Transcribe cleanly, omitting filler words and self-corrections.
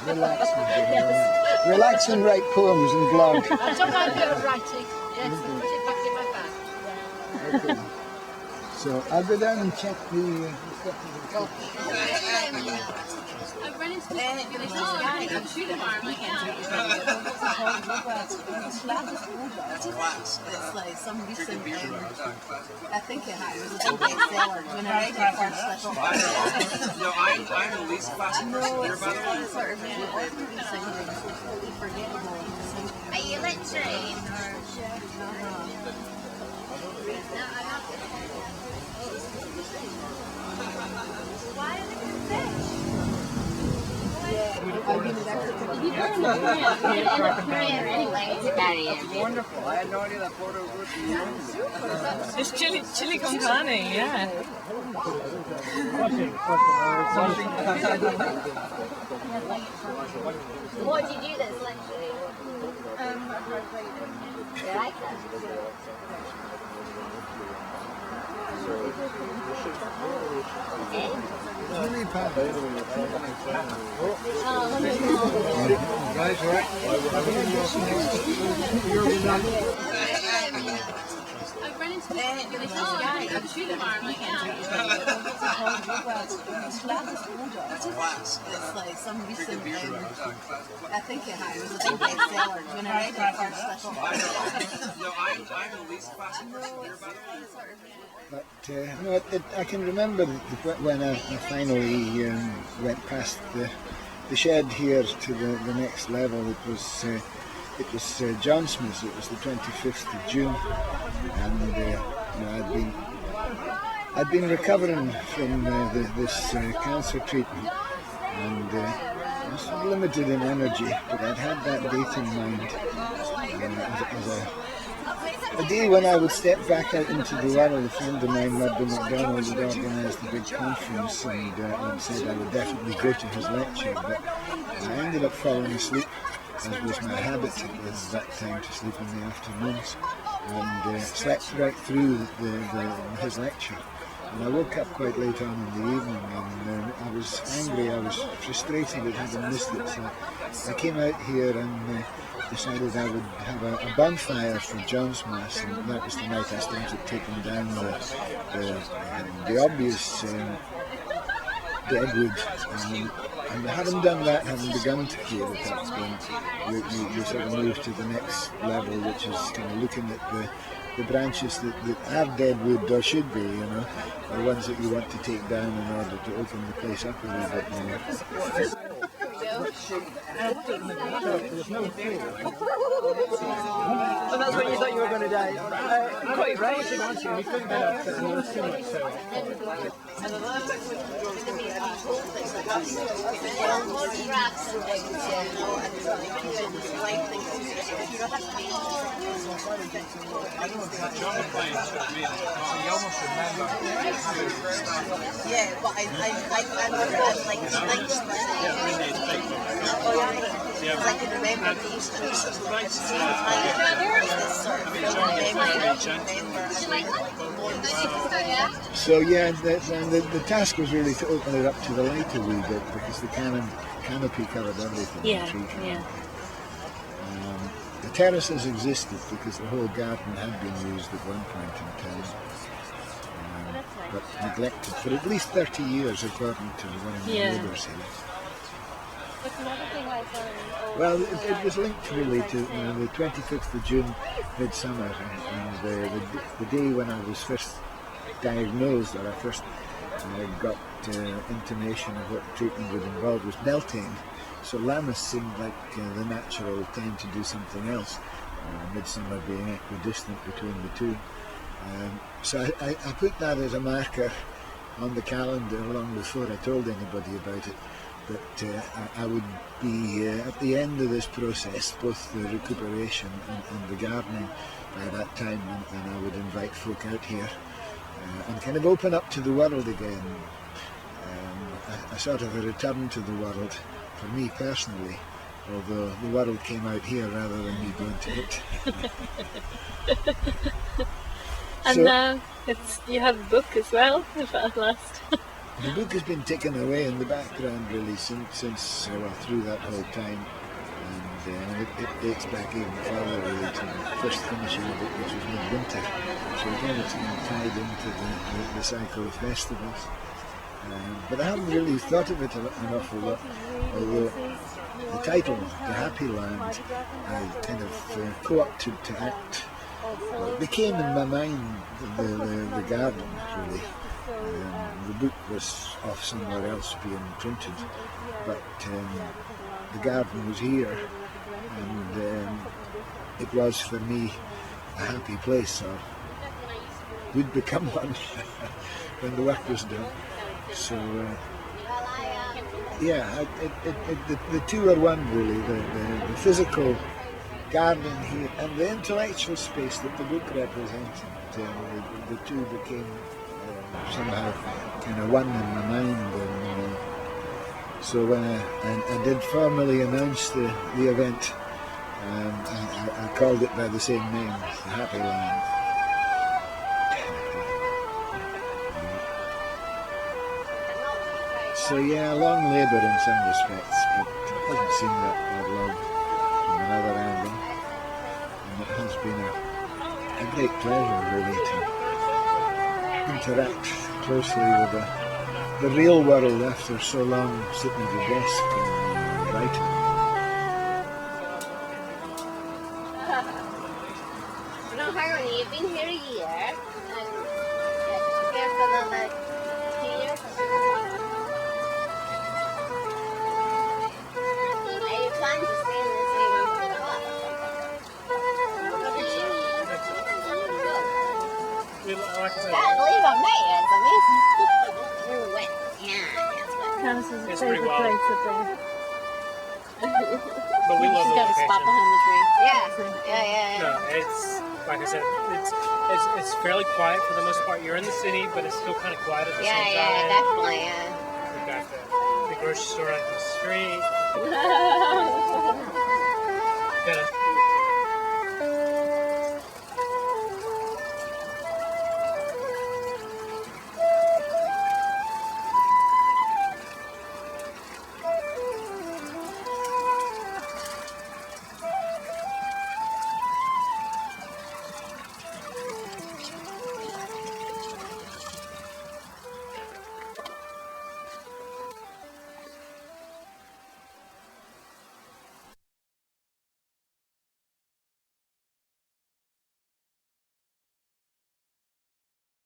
relax. Relax and write poems and blog. I don't mind a bit of writing. Yes, put it back in my bag. Okay. So I'll go down and check the stuff. I've run into the guy. I'm shooting tomorrow. It's like some recent, I think it was a big bestseller when I read it first. No, I'm the least classic person here, by the way. Sort of really ordinary singing, completely forgettable. Are you lecturing? Why are they fish? Anyway, it's Wonderful. I had no idea that photo was with you. It's chili con carne, yeah. what did you do that's lecturing? You like that? Guys, all right? I've run into the guy. I'm shooting tomorrow. It's like some recent, I think it was a big bestseller when I read it first. No, I'm the least classic person here, by the way. But no, I can remember when I finally went past the shed here to the next level. It was John Smith's. It was the 25th of June, and I'd been recovering from this cancer treatment, and I was limited in energy, but I'd had that date in mind as a day when I would step back out into the world. A friend of mine, Muddy McDonald, had organised a big conference, and said I would definitely go to his lecture, but I ended up falling asleep, as was my habit at that time, to sleep in the afternoons, and slept right through his lecture. And I woke up quite late on in the evening, and I was angry, I was frustrated at having missed it, so I came out here and decided I would have a bonfire for John's Mass, and that was the night I started taking down the obvious deadwood. And having done that, having begun to feel at that point, you sort of move to the next level, which is kind of looking at the branches that have deadwood, or should be, the ones that you want to take down in order to open the place up a little bit more. And that's when you thought you were going to die. Quite right. Yeah, but I like I can remember the used to be this sort of So yeah, the task was really to open it up to the light a wee bit, because the canopy covered everything. Yeah. The terraces existed because the whole garden had been used at one point in time, but neglected for at least 30 years, according to one of the neighbours here. What's another thing I saw? Well, it was linked really to the 25th of June, midsummer, and the day when I was first diagnosed, or I first got intimation of what the treatment would involve, was Beltane. So Lammas seemed like the natural time to do something else, midsummer being equidistant between the two. So I put that as a marker on the calendar long before I told anybody about it. But I would be at the end of this process, both the recuperation and the gardening by that time, and I would invite folk out here and kind of open up to the world again. A sort of a return to the world for me personally, although the world came out here rather than me going to it. And now you have a book as well, at last. the book has been taken away in the background really since well, through that whole time, and it dates back even further really to the first finishing of it, which was midwinter. So again, it's tied into the cycle of festivals. But I haven't really thought of it an awful lot, although the title, The Happie Laand, I kind of co-opted to act. Well, it became in my mind the garden, really. The book was off somewhere else being printed, but the garden was here, and it was for me a happy place, or would become one when the work was done. So yeah, the two are one really, the physical garden here and the intellectual space that the book represented. The two became somehow kind of one in my mind, and so when I did formally announce the event, I called it by the same name, The Happie Laand. So yeah, long labour in some respects, but it hasn't seemed that long from another angle, and it has been a great pleasure really to interact closely with the real world after so long sitting at a desk and writing. No, Harmony, you've been here a year, and here for another 2 years. Are you planning to stay in this area for a while? Like I said, Can't believe I met you. It's amazing. Where we went. Yeah, that's what. Candace's It's favourite pretty wild. place up there. but we love She's the got a spot location. behind the tree. Yeah. No, it's like I said, it's fairly quiet for the most part. You're in the city, but it's still kind of quiet at the same time. Definitely, yeah. We've got the grocery store on the street. Got a